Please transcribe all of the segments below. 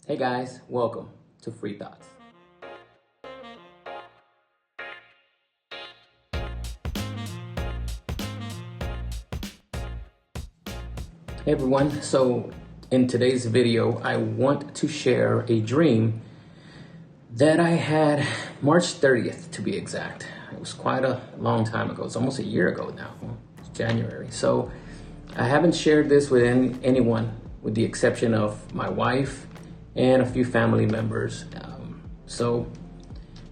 Hey guys, welcome to Free Thoughts. Hey everyone, so in today's video, I want to share a dream that I had March 30th to be exact. It was quite a long time ago. It's almost a year ago now. It's January. So I haven't shared this with anyone with the exception of my wife and a few family members.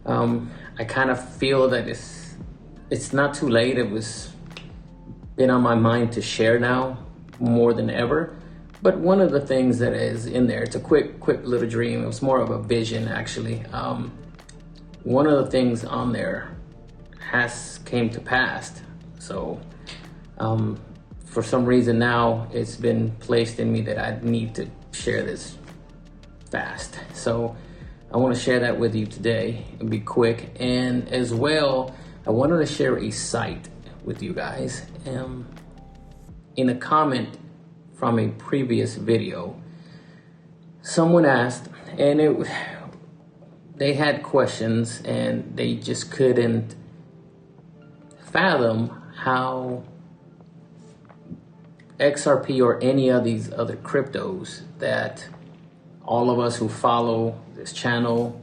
I kind of feel that it's not too late. It was been on my mind to share now more than ever. But one of the things that is in there, it's a quick little dream. It was more of a vision actually. One of the things on there came to pass. So for some reason now it's been placed in me that I need to share this fast. So I want to share that with you today and be quick. And as well, I wanted to share a site with you guys. In a comment from a previous video, someone asked, and they had questions and they just couldn't fathom how XRP or any of these other cryptos that all of us who follow this channel,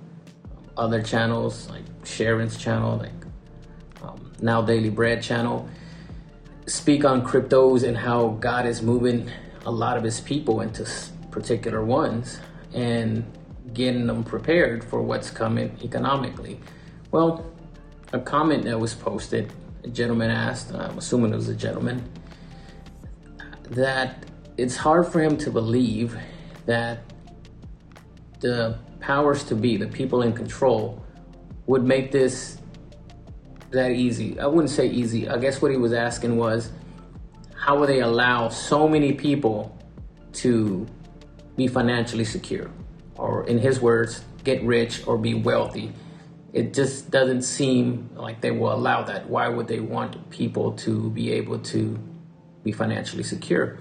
other channels like Sharon's channel, like Now Daily Bread channel, speak on cryptos and how God is moving a lot of his people into particular ones and getting them prepared for what's coming economically. Well, a comment that was posted, a gentleman asked, I'm assuming it was a gentleman, that it's hard for him to believe that the powers to be, the people in control, would make this that easy. I wouldn't say easy. I guess what he was asking was, how would they allow so many people to be financially secure? Or in his words, get rich or be wealthy. It just doesn't seem like they will allow that. Why would they want people to be able to be financially secure?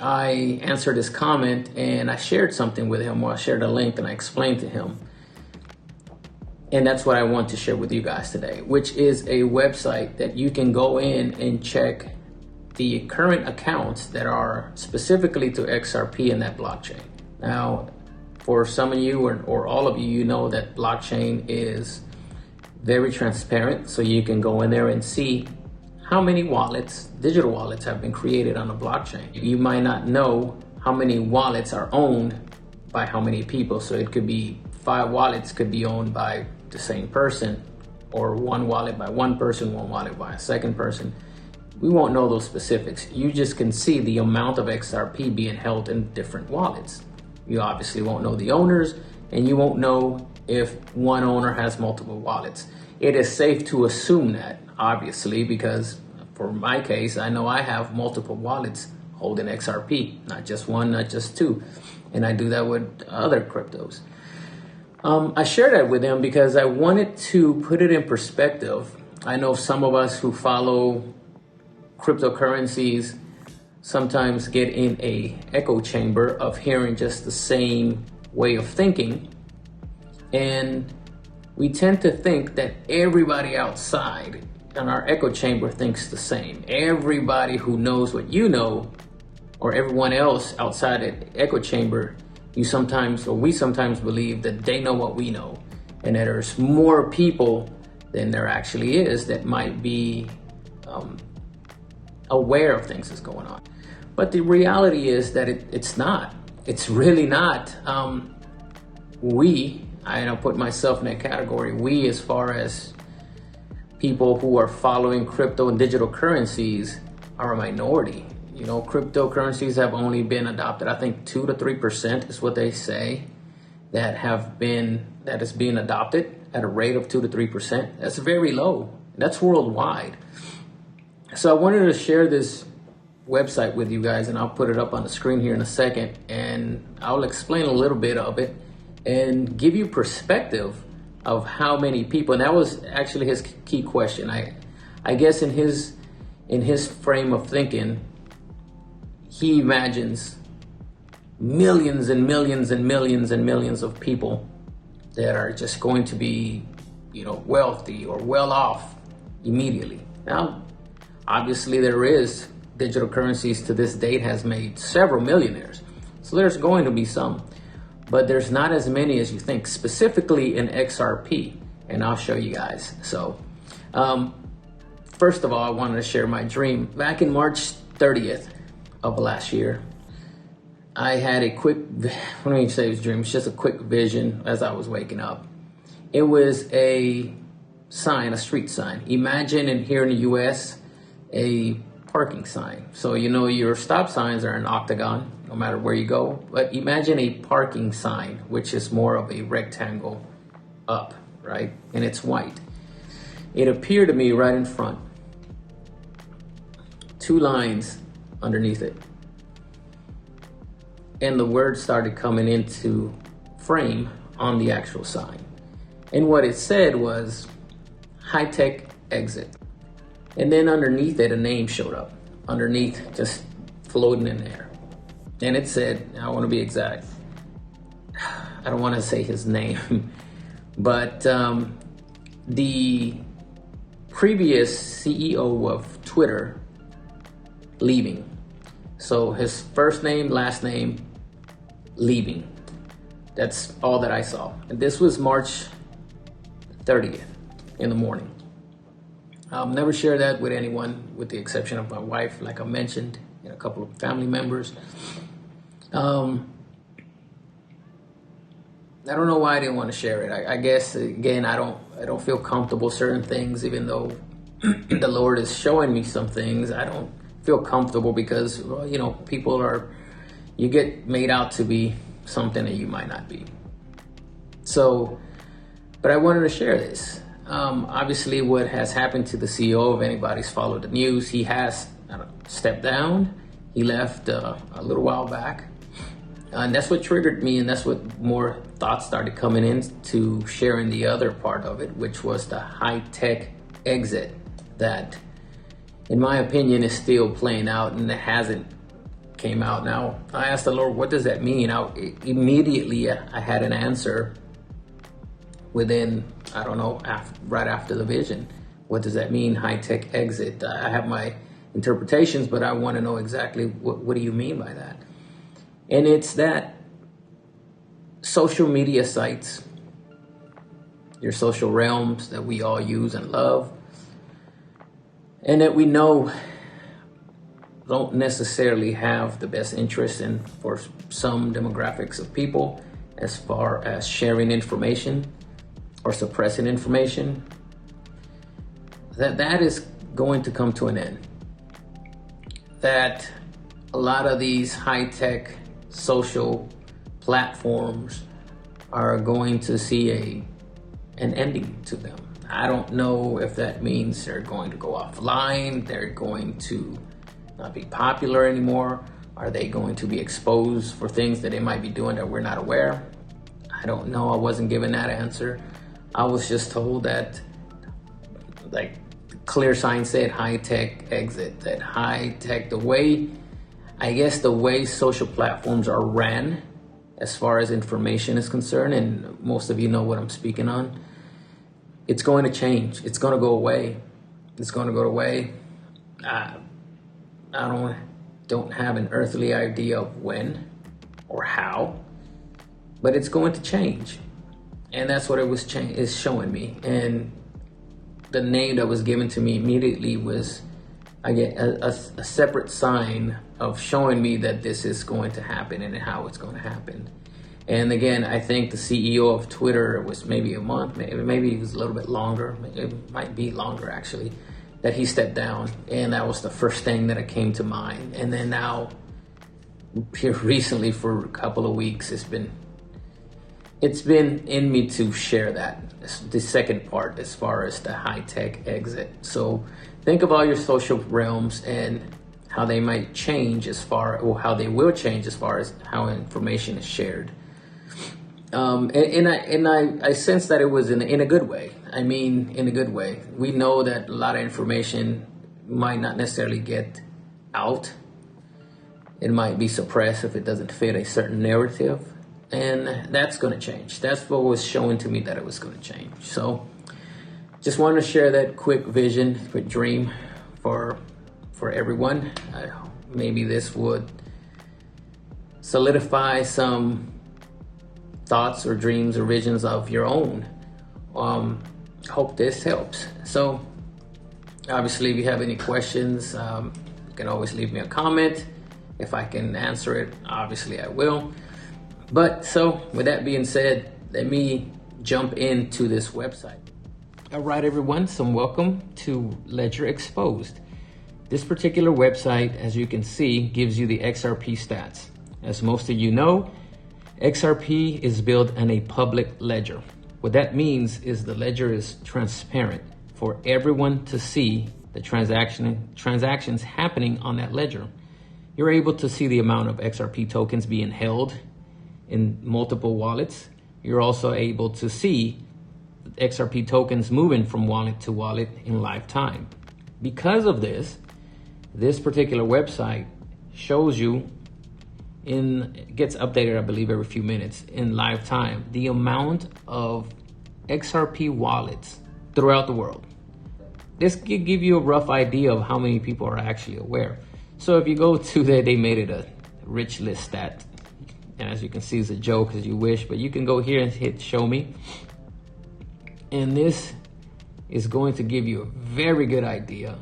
I answered his comment and I shared something with him, or I shared a link and I explained to him. And that's what I want to share with you guys today, which is a website that you can go in and check the current accounts that are specifically to XRP and that blockchain. Now, for some of you or all of you, you know that blockchain is very transparent. So you can go in there and see how many wallets, digital wallets, have been created on the blockchain. You might not know how many wallets are owned by how many people. So it could be 5 wallets could be owned by the same person, or 1 wallet by one person, 1 wallet by a second person. We won't know those specifics. You just can see the amount of XRP being held in different wallets. You obviously won't know the owners, and you won't know if one owner has multiple wallets. It is safe to assume that, obviously, because for my case, I know I have multiple wallets holding XRP, not just 1, not just 2. And I do that with other cryptos. I share that with them because I wanted to put it in perspective. I know some of us who follow cryptocurrencies sometimes get in a echo chamber of hearing just the same way of thinking. And we tend to think that everybody outside in our echo chamber thinks the same. Everybody who knows what you know, or everyone else outside the echo chamber, we sometimes believe that they know what we know, and that there's more people than there actually is that might be aware of things that's going on. But the reality is that it's not. It's really not. I put myself in that category. We, as far as people who are following crypto and digital currencies, are a minority. You know, cryptocurrencies have only been adopted, I think 2 to 3% is what they say, that is being adopted at a rate of 2 to 3%. That's very low. That's worldwide. So I wanted to share this website with you guys, and I'll put it up on the screen here in a second, and I'll explain a little bit of it and give you perspective of how many people, and that was actually his key question. I guess in his frame of thinking, he imagines millions and millions and millions and millions of people that are just going to be, wealthy or well off immediately. Now, obviously there is digital currencies to this date has made several millionaires. So there's going to be some, but there's not as many as you think, specifically in XRP. And I'll show you guys. So, first of all, I wanted to share my dream. Back in March 30th of last year, I had a quick, when I say it was a dream, it's just a quick vision as I was waking up. It was a sign, a street sign. Imagine here in the US, a parking sign. So your stop signs are an octagon, no matter where you go. But imagine a parking sign, which is more of a rectangle up, right? And it's white. It appeared to me right in front. 2 lines underneath it. And the words started coming into frame on the actual sign. And what it said was, high-tech exit. And then underneath it, a name showed up. Underneath, just floating in there. And it said, I want to be exact. I don't want to say his name. But the previous CEO of Twitter leaving. So his first name, last name, leaving. That's all that I saw. And this was March 30th in the morning. I'll never share that with anyone, with the exception of my wife, like I mentioned, and a couple of family members. I don't know why I didn't want to share it. I guess, again, I don't feel comfortable certain things, even though the Lord is showing me some things. I don't feel comfortable because, you get made out to be something that you might not be. So, but I wanted to share this. Obviously, what has happened to the CEO, if anybody's followed the news, he has stepped down. He left a little while back. And that's what triggered me, and that's what more thoughts started coming in to sharing the other part of it, which was the high-tech exit that, in my opinion, is still playing out and it hasn't came out. Now, I asked the Lord, what does that mean? Immediately, I had an answer within, right after the vision. What does that mean, high-tech exit? I have my interpretations, but I want to know exactly what do you mean by that? And it's that social media sites, your social realms that we all use and love, and that we know don't necessarily have the best interest in for some demographics of people as far as sharing information or suppressing information, that is going to come to an end. That a lot of these high-tech social platforms are going to see an ending to them. I don't know if that means they're going to go offline, they're going to not be popular anymore. Are they going to be exposed for things that they might be doing that we're not aware? I don't know. I wasn't given that answer. I was just told that, like, clear sign said, high-tech exit. That high-tech, the way social platforms are ran as far as information is concerned, and most of you know what I'm speaking on, it's going to change. It's going to go away. It's going to go away. I don't have an earthly idea of when or how, but it's going to change. And that's what it is showing me. And the name that was given to me immediately was, I get a separate sign of showing me that this is going to happen and how it's going to happen. And again, I think the CEO of Twitter was maybe a month, maybe it was a little bit longer, it might be longer actually, that he stepped down. And that was the first thing that came to mind. And then now, here recently for a couple of weeks, it's been in me to share that, the second part as far as the high-tech exit. So think about your social realms and how they might change or how they will change as far as how information is shared. I sense that it was in a good way. I mean, in a good way. We know that a lot of information might not necessarily get out It might be suppressed if it doesn't fit a certain narrative. And that's going to change. That's what was showing to me that it was going to change. So just wanted to share that quick vision, quick dream for everyone. Maybe this would solidify some thoughts or dreams or visions of your own. Hope this helps. So obviously, if you have any questions, you can always leave me a comment. If I can answer it, obviously I will. But so with that being said, let me jump into this website. All right, everyone, so welcome to Ledger Exposed. This particular website, as you can see, gives you the XRP stats. As most of you know, XRP is built on a public ledger. What that means is the ledger is transparent for everyone to see the transactions happening on that ledger. You're able to see the amount of XRP tokens being held in multiple wallets. You're also able to see XRP tokens moving from wallet to wallet in live time. Because of this particular website shows you it gets updated, I believe, every few minutes in live time, the amount of XRP wallets throughout the world. This could give you a rough idea of how many people are actually aware. So if you go to they made it a rich list stat. And as you can see, it's a joke as you wish, but you can go here and hit show me. And this is going to give you a very good idea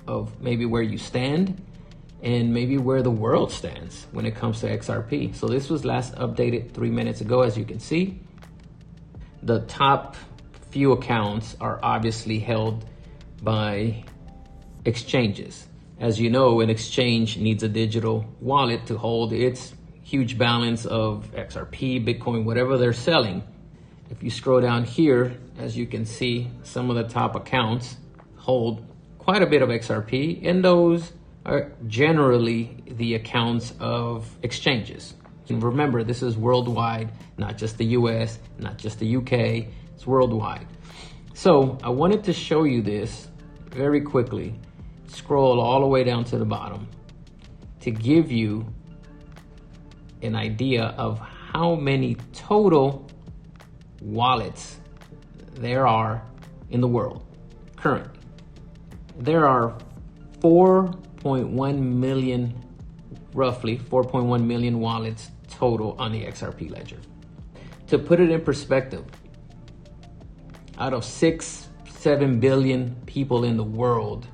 of maybe where you stand and maybe where the world stands when it comes to XRP. So this was last updated 3 minutes ago, as you can see. The top few accounts are obviously held by exchanges. As you know, an exchange needs a digital wallet to hold its huge balance of XRP, Bitcoin, whatever they're selling. If you scroll down here, as you can see, some of the top accounts hold quite a bit of XRP, and those are generally the accounts of exchanges. And remember, this is worldwide, not just the US, not just the UK, it's worldwide. So I wanted to show you this very quickly. Scroll all the way down to the bottom to give you an idea of how many total wallets there are in the world currently. There are 4.1 million, roughly 4.1 million wallets total on the XRP ledger. To put it in perspective, out of 6-7 billion people in the world,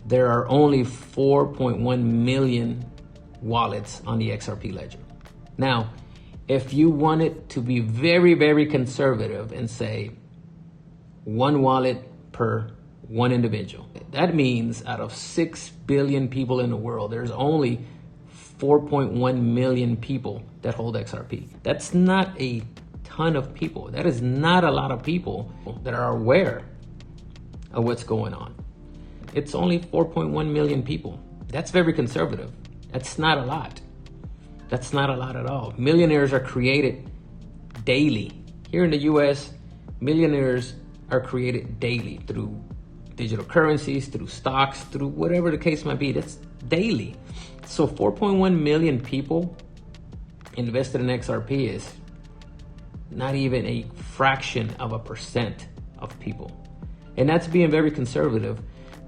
there are only 4.1 million wallets on the XRP ledger. Now, if you wanted to be very, very conservative and say one wallet per one individual, that means out of 6 billion people in the world, there's only 4.1 million people that hold XRP. That's not a ton of people. That is not a lot of people that are aware of what's going on. It's only 4.1 million people. That's very conservative. That's not a lot. That's not a lot at all. Millionaires are created daily. Here in the US, millionaires are created daily through digital currencies, through stocks, through whatever the case might be. That's daily. So 4.1 million people invested in XRP is not even a fraction of a percent of people. And that's being very conservative.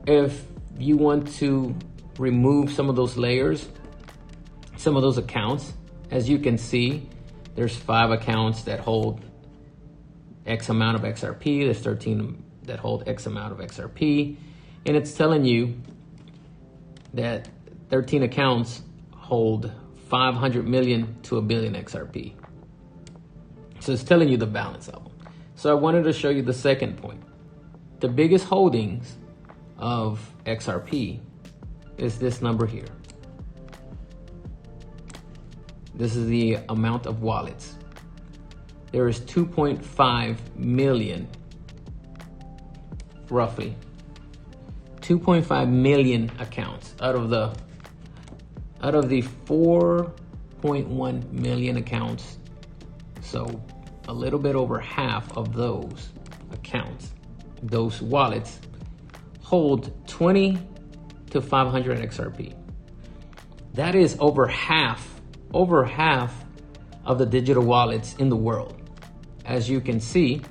If you want to remove some of those layers, some of those accounts, as you can see, there's 5 accounts that hold X amount of XRP. There's 13 that hold X amount of XRP. And it's telling you that 13 accounts hold 500 million to a billion XRP. So it's telling you the balance of them. So I wanted to show you the second point. The biggest holdings of XRP is this number here. This is the amount of wallets. There is 2.5 million, roughly 2.5 million accounts out of the 4.1 million accounts. So a little bit over half of those accounts, those wallets, hold 20 to 500 XRP. That is over half of the digital wallets in the world. As you can see,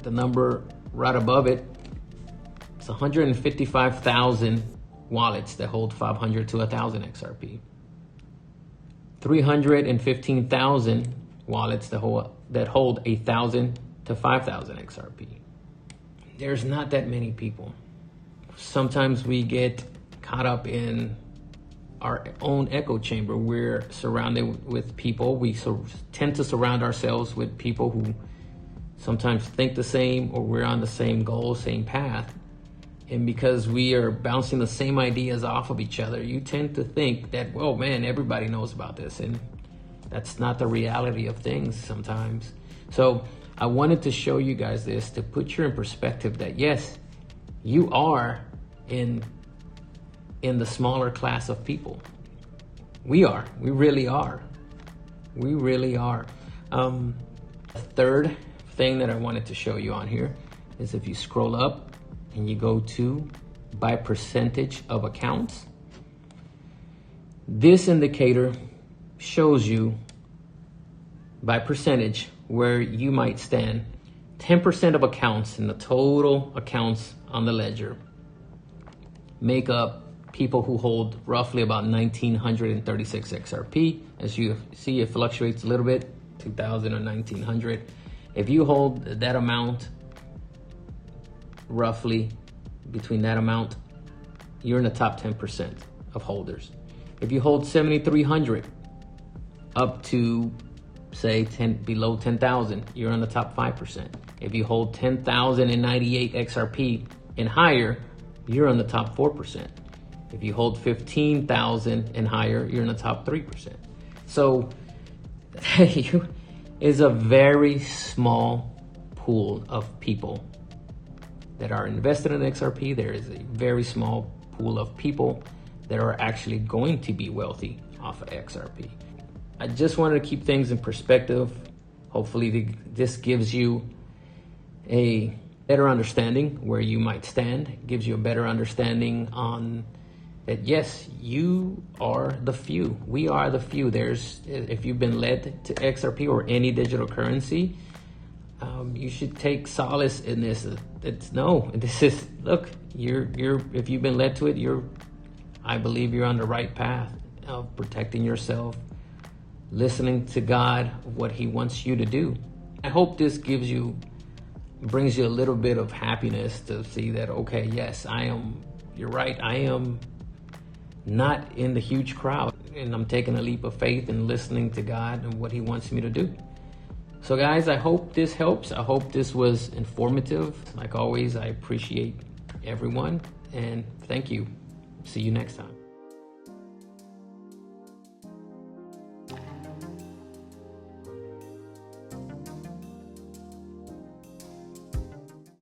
the number right above it, it's 155,000 wallets that hold 500 to 1,000 XRP. 315,000 wallets that hold 1,000 to 5,000 XRP. There's not that many people. Sometimes we get caught up in our own echo chamber. We're surrounded with people. We tend to surround ourselves with people who sometimes think the same, or we're on the same goal, same path. And because we are bouncing the same ideas off of each other, you tend to think that, well, man, everybody knows about this. And that's not the reality of things sometimes. So I wanted to show you guys this to put you in perspective that, yes, you are in the smaller class of people. We really are. The third thing that I wanted to show you on here is if you scroll up and you go to by percentage of accounts, this indicator shows you by percentage where you might stand. 10% of accounts in the total accounts on the ledger make up people who hold roughly about 1,936 XRP. As you see, it fluctuates a little bit, 2,000 or 1,900. If you hold that amount, roughly between that amount, you're in the top 10% of holders. If you hold 7,300 up to, say, below 10,000, you're in the top 5%. If you hold 10,098 XRP and higher, you're in the top 4%. If you hold 15,000 and higher, you're in the top 3%. So is a very small pool of people that are invested in XRP. There is a very small pool of people that are actually going to be wealthy off of XRP. I just wanted to keep things in perspective. Hopefully this gives you a better understanding where you might stand. It gives you a better understanding on that, yes, you are the few. We are the few. If you've been led to XRP or any digital currency, you should take solace in this. Look, if you've been led to it, I believe you're on the right path of protecting yourself, listening to God, what He wants you to do. I hope this brings you a little bit of happiness to see that, okay, yes, you're right, I am not in the huge crowd, and I'm taking a leap of faith and listening to God and what He wants me to do. So guys, I hope this helps. I hope this was informative. Like always, I appreciate everyone, and thank you. See you next time.